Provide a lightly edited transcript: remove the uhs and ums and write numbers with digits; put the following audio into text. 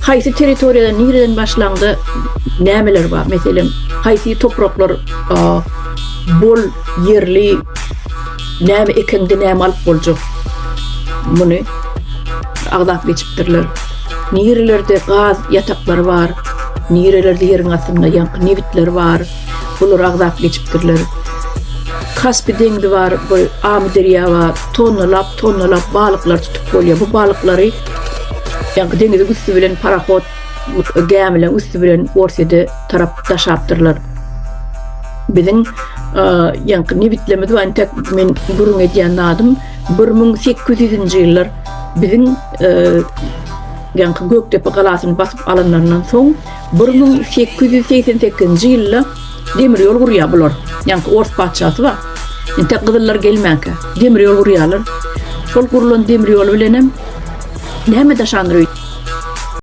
Haýsy territoriýada nireden başlandy, nämeler bar? Meselem, haýsy topraklar bol yerli, näme ekendi, näme alyp boljak? Muny agdap geçipdirler. Nirelerde gaz yataklary bar, nirelerde ýeriň astynda ýanky nebitler bar. Bular agdap geçipdirler. Kaspy deňdi bar, bu Amy derýa bar, tonnalap balyklar tutup bolýar. Bu balyklary ýanky deňizi üstü bilen paraxot gämilen üstü bilen orsydy tarap daşapdyrlar. Biziň ýanky nebitlemedi we tek men gurun edýän adym 1800-nji ýyllar biziň ýanky Göktepe galasyny basyp alanlaryndan soň 1888-nji ýylda demir ýol gurýar bular. Ýanky Ors paçasy bar. Tek gyzyllar gelmäke. Demir ýol gurýarlar. Şol gurulan demir ýol bilenem näme daşandyryp